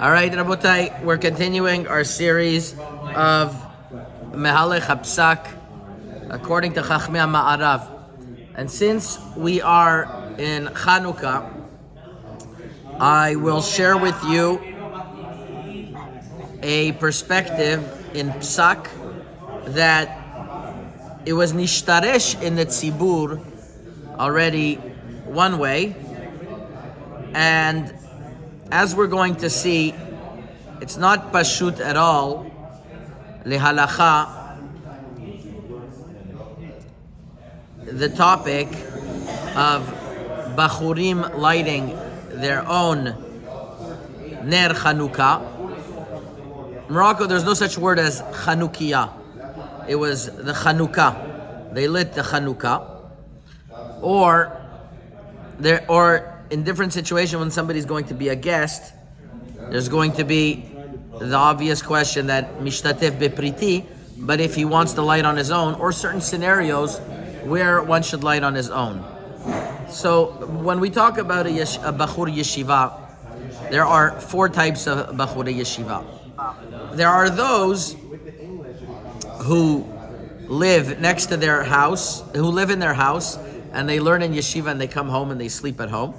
All right, Rabotai, we're continuing our series of Mehalech HaPsak according to Chachmei Ma'arav. And since we are in Chanukah, I will share with you a perspective in Psak that it was nishtaresh in the tzibur already one way, and as we're going to see, it's not pashut at all lehalacha, the topic of bachurim lighting their own ner Chanukah. In Morocco, there's no such word as Chanukiah. It was the Chanukah. They lit the Chanukah. Or in different situations when somebody's going to be a guest, there's going to be the obvious question that mishtatef bepriti, but if he wants to light on his own, or certain scenarios where one should light on his own. So when we talk about a bachur yeshiva, there are four types of bachur yeshiva. There are those who live next to their house, who live in their house, and they learn in yeshiva and they come home and they sleep at home.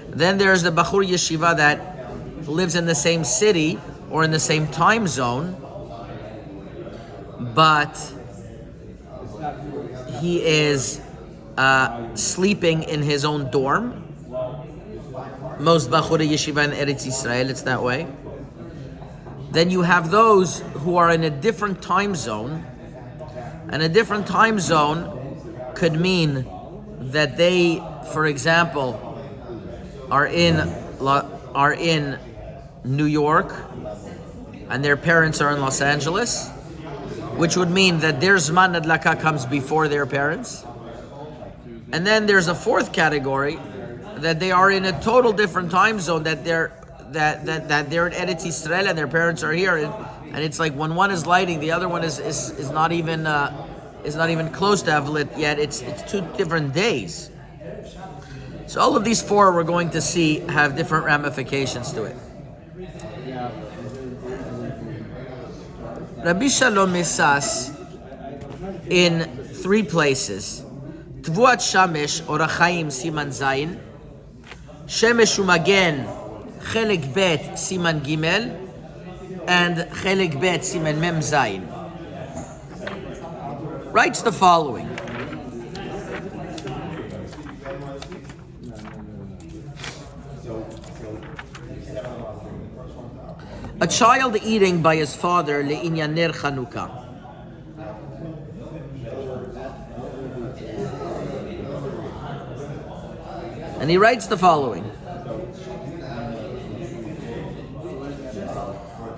Then there's the bachur yeshiva that lives in the same city or in the same time zone, but he is sleeping in his own dorm. Most bachur yeshiva in Eretz Yisrael, it's that way. Then you have those who are in a different time zone, and a different time zone could mean that they, for example, are in New York and their parents are in Los Angeles, which would mean that their Zman Adlaka comes before their parents. And then there's a fourth category that they are in a total different time zone, that they're in Eretz Yisrael and their parents are here, and it's like when one is lighting, the other one is not even close to have lit yet. It's two different days. So all of these four we're going to see have different ramifications to it. Rabbi Shalom Mesas in three places: Tvuat Shamesh Orach Chaim Siman Zayin, Shemesh Umagen Chelek Bet Siman Gimel, and Chelek Bet Siman Mem Zayin, writes the following. A child eating by his father le'inyan ner Chanukah. And he writes the following.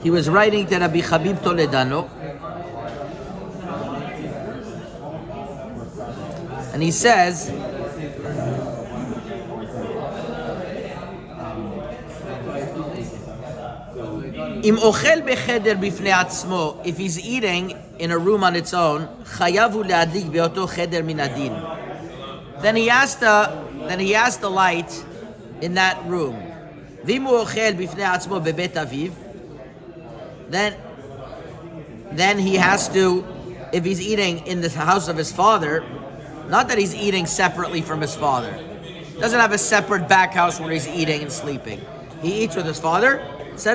He was writing to Rabbi Chabib Toledano, and he says, Im ochel becheder bifnei atzmo, if he's eating in a room on its own, chayavu leadlik beoto cheder min adin. Then he has the light in that room. V'imu ochel bifnei atzmo bebet aviv. Then he has to, if he's eating in the house of his father, not that he's eating separately from his father. Doesn't have a separate back house where he's eating and sleeping. He eats with his father. He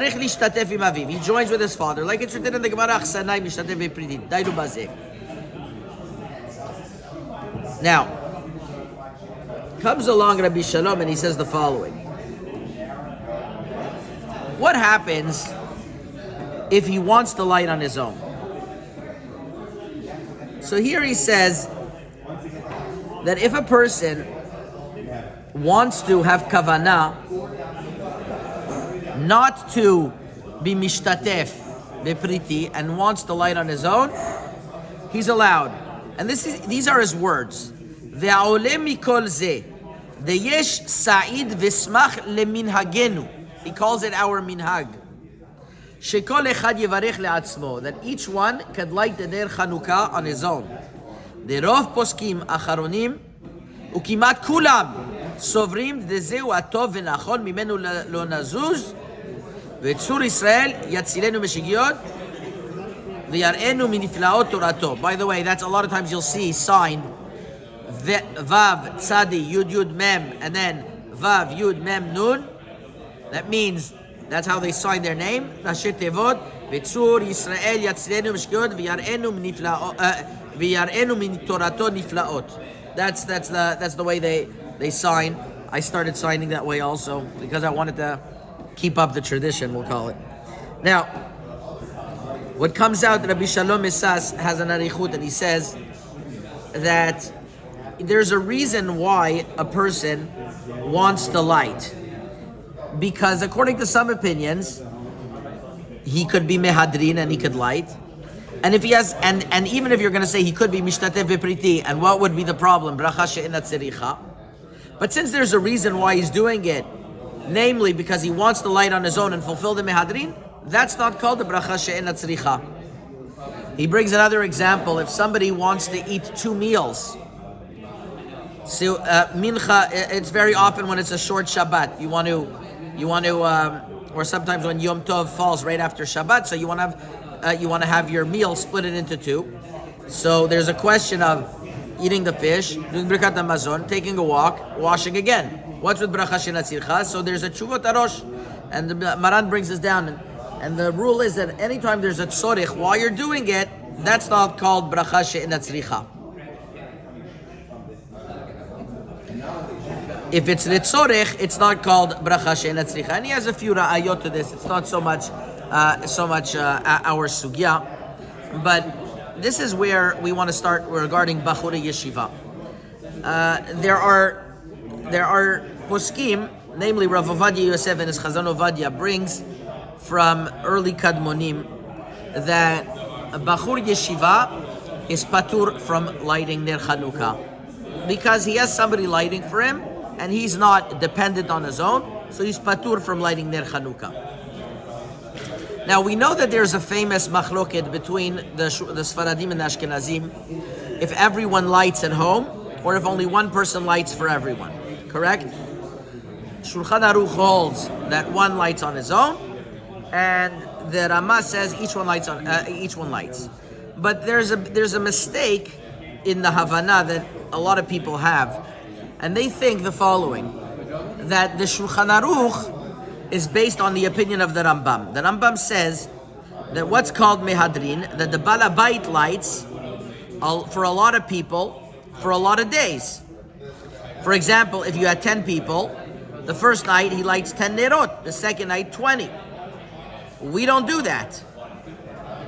joins with his father, like it's written in the Gemara. Now, comes along Rabbi Shalom and he says the following. What happens if he wants to light on his own? So here he says that if a person wants to have kavanah, not to be mishtatef bepriti, and wants to light on his own, he's allowed. And these are his words. Ve'aole mikol ze, deyesh sa'id v'smach leminhagenu. He calls it our minhag. Shekol echad yevarech le'atzmo, that each one could light the ner Chanukah on his own. Derov poskim acharonim ukimat kulam סוברים דזהו הטוב ונכון ממנו לא נזוז V'tzur Yisrael yatzilenu mishigyot v'yar'enu miniflaot torato. By the way, that's a lot of times you'll see signed Vav Tzadi Yud Yud Mem and then Vav Yud Mem Nun. That means that's how they sign their name. Rashi Tevot V'tzur Yisrael yatzilenu mishigyot v'yar'enu min torato niflaot. That's the way they sign. I started signing that way also because I wanted to keep up the tradition, we'll call it. Now, what comes out, Rabbi Shalom Esas has an arichut, and he says that there's a reason why a person wants to light. Because according to some opinions, he could be mehadrin and he could light. And if he has, and even if you're going to say he could be mishtatev bepriti, and what would be the problem? Bracha she'ena tzericha. But since there's a reason why he's doing it, namely because he wants to light on his own and fulfill the mehadrin, that's not called the bracha she'ena tzericha. He brings another example. If somebody wants to eat 2 meals, so mincha, it's very often when it's a short Shabbat. You want to, or sometimes when Yom Tov falls right after Shabbat, so you want to have your meal split it into 2. So there's a question of eating the fish, doing birkat hamazon, taking a walk, washing again. What's with bracha she'ena tzericha? So there's a tshuvot arosh, and the Maran brings this down. And the rule is that anytime there's a tzorich while you're doing it, that's not called bracha she'ena tzericha. If it's litzorich, it's not called bracha she'ena tzericha. And he has a few ra'ayot to this. It's not so much our sugya, but this is where we want to start regarding bachurei yeshiva. There are poskim, namely Rav Ovadia Yosef and his Chazon Ovadia brings from early Kadmonim that a bachur yeshiva is patur from lighting ner Chanukah because he has somebody lighting for him and he's not dependent on his own, so he's patur from lighting ner Chanukah. Now we know that there's a famous machloket between the Sephardim and the Ashkenazim if everyone lights at home or if only one person lights for everyone. Correct? Shulchan Aruch holds that one lights on his own, and the Rama says each one lights. But there's a mistake in the Havana that a lot of people have, and they think the following: that the Shulchan Aruch is based on the opinion of the Rambam. The Rambam says that what's called mehadrin, that the balabait lights for a lot of people for a lot of days. For example, if you had 10 people, the first night he lights 10 nerot, the second night 20. We don't do that,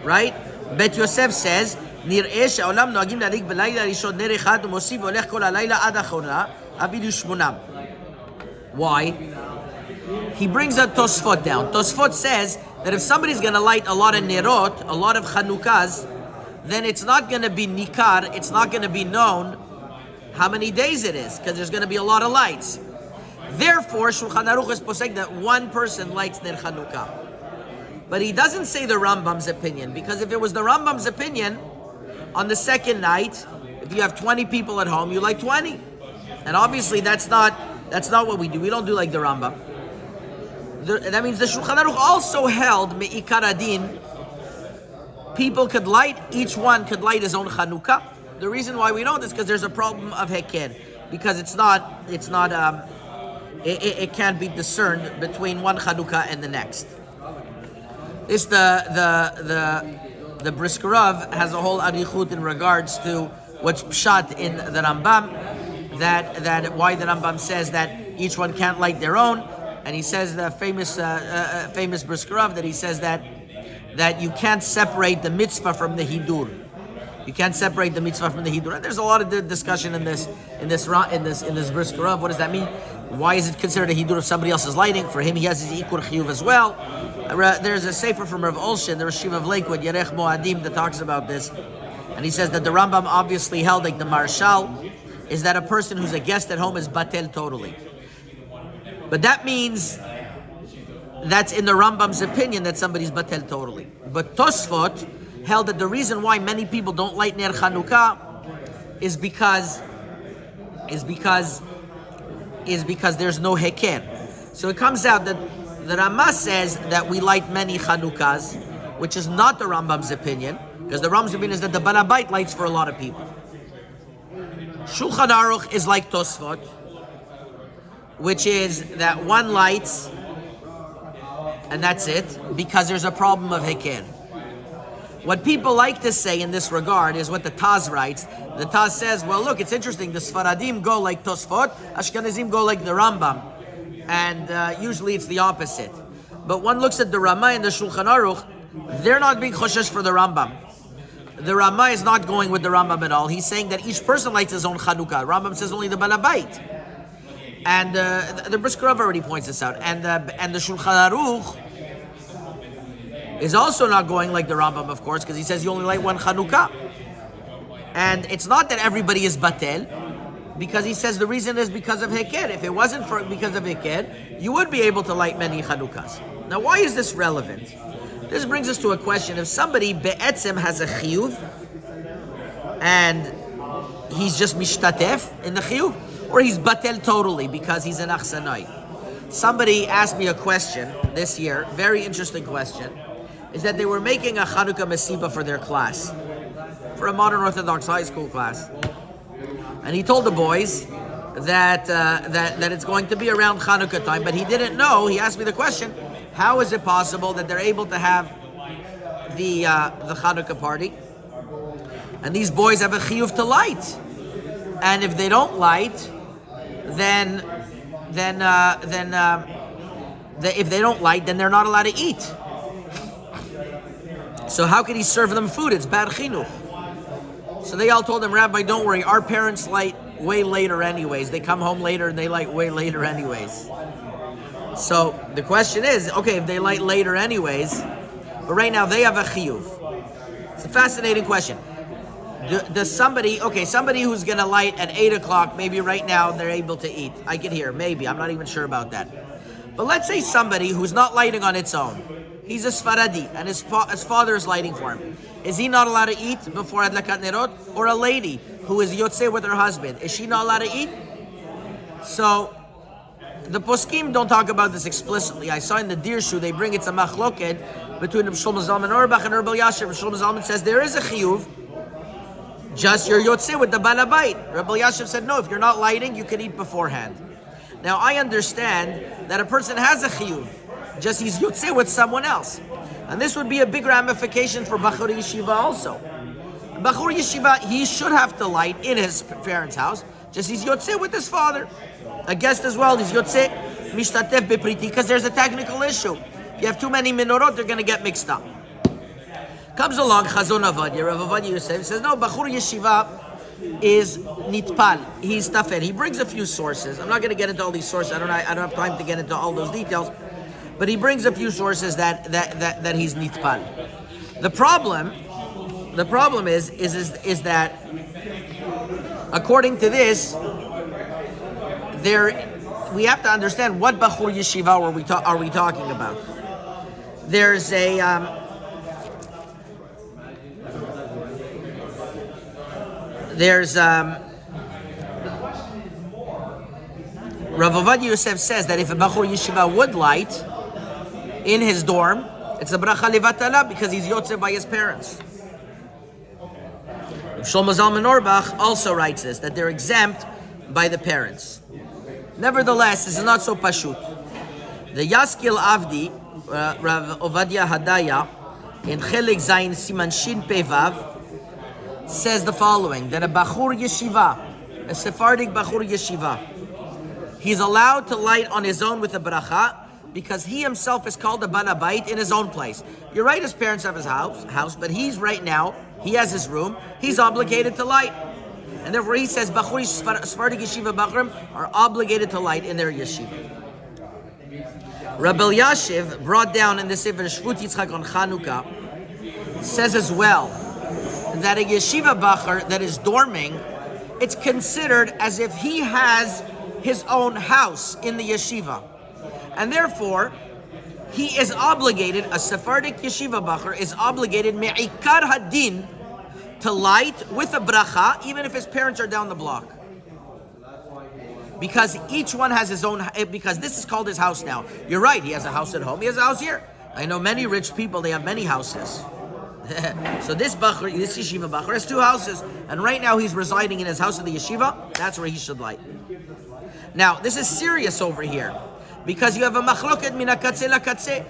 right? Bet Yosef says, נראה שהעולם נוהגים להדליק בלילה הראשון נר אחד ומוסיף והולך כל הלילה עד האחרונה, אפילו 8. Why? He brings a Tosfot down. Tosfot says that if somebody's going to light a lot of nerot, a lot of Chanukas, then it's not going to be nikar, it's not going to be known how many days it is, because there's going to be a lot of lights. Therefore, Shulchan Aruch is posek that one person lights ner Chanukah. But he doesn't say the Rambam's opinion, because if it was the Rambam's opinion, on the second night, if you have 20 people at home, you light 20. And obviously that's not what we do. We don't do like the Rambam. That means the Shulchan Aruch also held me'ikar adin. People could light, each one could light his own Chanukah. The reason why we don't is because there's a problem of heker, because it can't be discerned between one Chanukah and the next. This the Briskerov has a whole arichut in regards to what's pshat in the Rambam, that why the Rambam says that each one can't light their own, and he says the famous Briskerov that he says that you can't separate the mitzvah from the hidur. You can't separate the mitzvah from the hidur. And there's a lot of discussion in this Briskerov. What does that mean? Why is it considered a hidur if somebody else is lighting? For him, he has his ikur chiyuv as well. There's a sefer from Rav Olshin, the Rosh Yeshiva of Lakewood, Yerech Moadim, that talks about this, and he says that the Rambam obviously held, like the Marshal, is that a person who's a guest at home is batel totally. But that means that's in the Rambam's opinion that somebody's batel totally. But Tosfot held that the reason why many people don't light ner Chanukah is because there's no heker. So it comes out that The Rama says that we light many Chanukas, which is not the Rambam's opinion, because the Rambam's opinion is that the Balabait lights for a lot of people. Shulchan Aruch is like Tosfot, which is that one lights and that's it, because there's a problem of Heker. What people like to say in this regard is what the Taz writes. The Taz says, well, look, it's interesting. The Sfaradim go like Tosfot, Ashkenazim go like the Rambam. And usually it's the opposite. But one looks at the Rama and the Shulchan Aruch, they're not being choshesh for the Rambam. The Rama is not going with the Rambam at all. He's saying that each person lights his own Chanukah. Rambam says only the Balabait. And the Brisker Rav already points this out. And the Shulchan Aruch is also not going like the Rambam, of course, because he says you only light one Chanukah. And it's not that everybody is Batel, because he says the reason is because of Heker. If it wasn't because of Heker, you would be able to light many Chanukas. Now, why is this relevant? This brings us to a question. If somebody be'etzem has a chiyuv, and he's just mishtatef in the chiyuv, or he's batel totally because he's an achsanai. Somebody asked me a question this year, very interesting question, is that they were making a Chanukah Mesiba for their class, for a modern Orthodox high school class. And he told the boys that it's going to be around Chanukah time, but he didn't know. He asked me the question, how is it possible that they're able to have the Chanukah party, and these boys have a chiyuv to light, and if they don't light, then if they don't light, then they're not allowed to eat. So how can he serve them food? It's bad chinuch. So they all told him, Rabbi, don't worry, our parents light way later anyways. They come home later and they light way later anyways. So the question is, okay, if they light later anyways, but right now they have a chiyuv. It's a fascinating question. Does somebody who's going to light at 8 o'clock, maybe right now they're able to eat. I can hear, maybe, I'm not even sure about that. But let's say somebody who's not lighting on its own. He's a Sfaradi, and his father is lighting for him. Is he not allowed to eat before Adlakat Nerot? Or a lady who is Yotzei with her husband, is she not allowed to eat? So, the poskim don't talk about this explicitly. I saw in the Dirshu, they bring it's a machloket between Shlomo Zalman Auerbach and Rabbi Yashiv. Shlomo Zalman says there is a chiyuv, just you're Yotzei with the balabait. Rabbi Yashiv said no, if you're not lighting, you can eat beforehand. Now I understand that a person has a chiyuv, just he's Yotzei with someone else. And this would be a big ramification for Bachur Yeshiva also. Bachur Yeshiva, he should have to light in his parents' house, just he's Yotzei with his father. A guest as well, he's Yotzei Mishtatef Bepriti, because there's a technical issue. If you have too many menorot, they're going to get mixed up. Comes along Chazon Avadia, Rav Avadia Yosef, says, no, Bachur Yeshiva is nitpal, he's tafer. He brings a few sources. I'm not going to get into all these sources. I don't have time to get into all those details. But he brings a few sources that he's nitpal. The problem is that according to this, we have to understand what Bachur Yeshiva are we talking about. There's a Rav Avadia Yosef says that if a Bachur Yeshiva would light in his dorm, it's a bracha levatala because he's Yotzei by his parents. Shlomo Zalman Auerbach also writes this, that they're exempt by the parents. Nevertheless, this is not so pashut. The Yaskil Avdi, Rav Ovadia Hadaya, in Chelik Zayin Siman Shin Pevav, says the following, that a Bachur Yeshiva, a Sephardic Bachur Yeshiva, he's allowed to light on his own with a bracha because he himself is called a balabait in his own place. You're right, his parents have his house, but he's right now, he has his room, he's obligated to light. And therefore he says Bachur Sephardic Yeshiva Bachurim are obligated to light in their yeshiva. Rabbi Yashiv brought down in the Sefer Shvut Yitzchak on Chanukah, says as well that a yeshiva bachur that is dorming, it's considered as if he has his own house in the yeshiva. And therefore, he is obligated, a Sephardic yeshiva bachur is obligated me'ikar hadin to light with a bracha, even if his parents are down the block. because each one has his own, because this is called his house now. You're right, he has a house at home, he has a house here. I know many rich people, they have many houses. So this yeshiva bachur has 2 houses, and right now he's residing in his house of the yeshiva. That's where he should light. Now, this is serious over here, because you have a machloket min hakatzeh lakatzeh.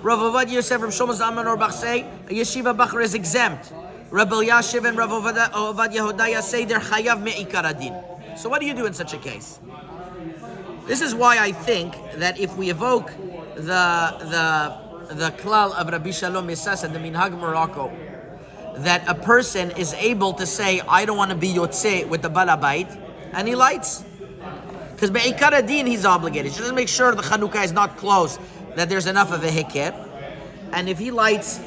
Rav Ovadia Yosef from Shlomo Zalman Auerbach say a yeshiva bachur is exempt. Rabbi Yashiv and Rav Ovadia Hodaya say they're chayav me'ikar adin. So what do you do in such a case? This is why I think that if we evoke the klal of Rabbi Shalom Yisas and the Minhag Morocco, that a person is able to say, I don't want to be yotzeh with the balabait, and he lights. Because be'ikar adin, he's obligated. He doesn't make sure the Chanukah is not close, that there's enough of a hikeh. And if he lights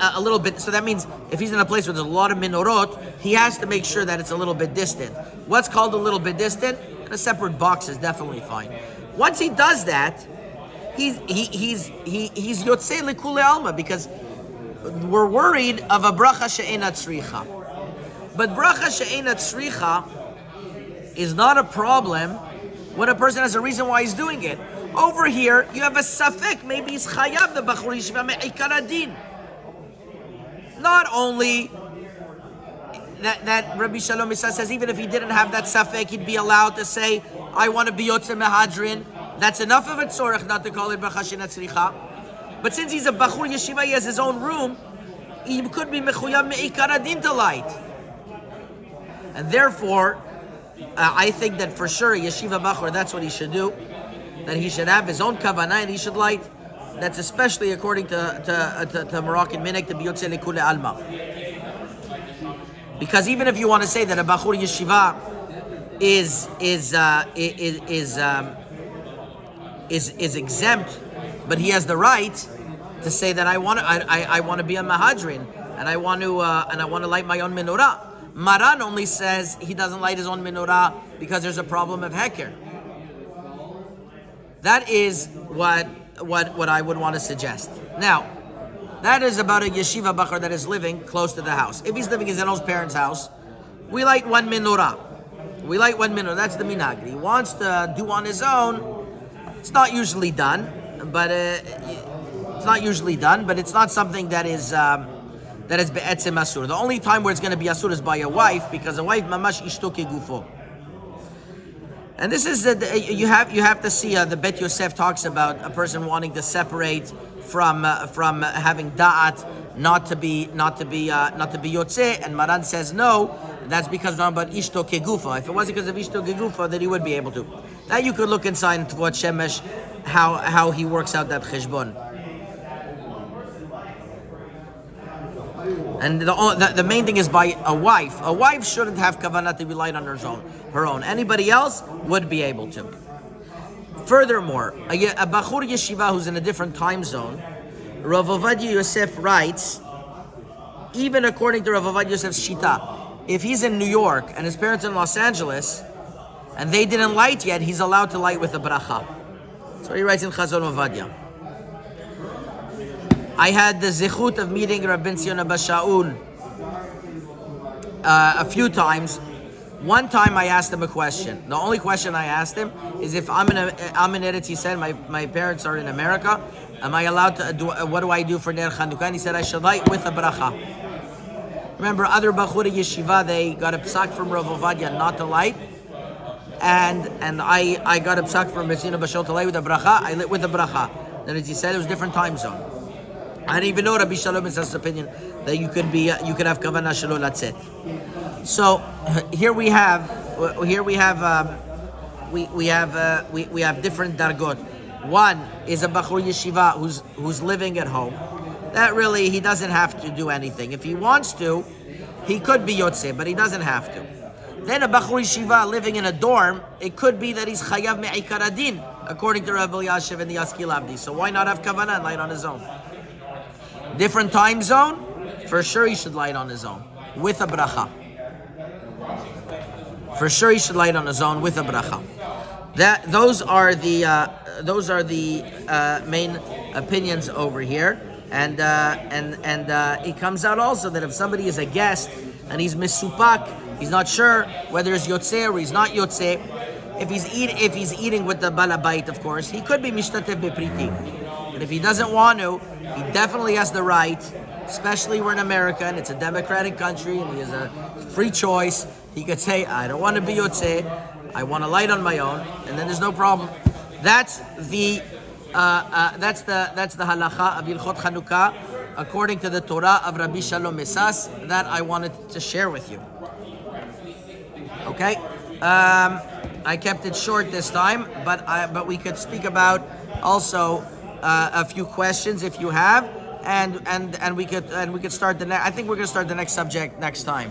a little bit, so that means if he's in a place where there's a lot of menorot, he has to make sure that it's a little bit distant. What's called a little bit distant? In a separate box is definitely fine. Once he does that, he's yotzei likule alma, because we're worried of a bracha she'ena tzricha. But bracha she'ena tzricha is not a problem when a person has a reason why he's doing it. Over here, you have a safek, maybe he's chayav the bachur yeshiva me'ikar adin. Not only that Rabbi Shalom Yisrael says, even if he didn't have that safek, he'd be allowed to say, I want to be yotzei mehadrin. That's enough of a tzorech not to call it bracha she'ena tzricha. But since he's a bachur yeshiva, he has his own room, he could be mechuyav me'ikar adin to light. And therefore, I think that for sure, yeshiva bachur, that's what he should do. That he should have his own kavanah and he should light. That's especially according to Moroccan minhag to be yotzei likule alma. Because even if you want to say that a bachur yeshiva is exempt, but he has the right to say that I want to be a mahadrin and I want to light my own menorah. Maran only says he doesn't light his own menorah because there's a problem of heker. That is what I would want to suggest. Now, that is about a yeshiva bachur that is living close to the house. If he's living in his own parents' house, we light 1 menorah. That's the minhag. He wants to do on his own. It's not usually done, but it's not something that is be'etzem asur. The only time where it's going to be asur is by a wife, because a wife mamash ishto kegufo. And this is you have to see the Bet Yosef talks about a person wanting to separate from having da'at, not to be yotzeh, and Maran says no. That's because it's not about ishto kegufa. If it wasn't because of ishto kegufa, then he would be able to. That you could look inside into what Shemesh, how he works out that cheshbon. And the main thing is by a wife. A wife shouldn't have kavanah to be light on her own. Anybody else would be able to. Furthermore, a bachur yeshiva who's in a different time zone, Rav Ovadia Yosef writes, even according to Rav Ovadia Yosef's shita, if he's in New York and his parents are in Los Angeles and they didn't light yet, he's allowed to light with a bracha. So he writes in Chazon Ovadia. I had the zichut of meeting Rabbi Zion Abba Shaul a few times. One time I asked him a question. The only question I asked him is if I'm in Eretz, he said, my parents are in America, am I allowed to do, what do I do for Ner Chanukah? And he said, I should light with a bracha. Remember, other Bachuri Yeshiva, they got a psak from Rav Ovadia not to light. And I got a psak from Rabbi Zion Abba Shaul to light with a bracha. I lit with a bracha. Then as he said, it was a different time zone. I didn't even know Rabbi Shalom is his opinion that you could have kavanah shelo latzet. So here we have different dargot. One is a bachur yeshiva who's living at home. That really he doesn't have to do anything. If he wants to, he could be yotzeh, but he doesn't have to. Then a bachur yeshiva living in a dorm, it could be that he's chayav me'ikar adin, according to Rabbi Yashiv and the Askil Avdi. So why not have kavanah and light on his own? Different time zone, for sure he should light on his own with a bracha. For sure he should light on his own with a bracha. Those are the main opinions over here, and it comes out also that if somebody is a guest and he's misupak, he's not sure whether he's yotzeh or he's not yotzeh, if he's eating with the balabait, of course, he could be mishtatef bepriti. But if he doesn't want to, he definitely has the right. Especially we're in America and it's a democratic country and he has a free choice. He could say, I don't want to be yotzei, I want to light on my own, and then there's no problem. That's the halacha of Hilchot Chanukah according to the Torah of Rabbi Shalom Mesas that I wanted to share with you. Okay, I kept it short this time, but we could speak about also a few questions if you have, and we could start the next. I think we're going to start the next subject next time.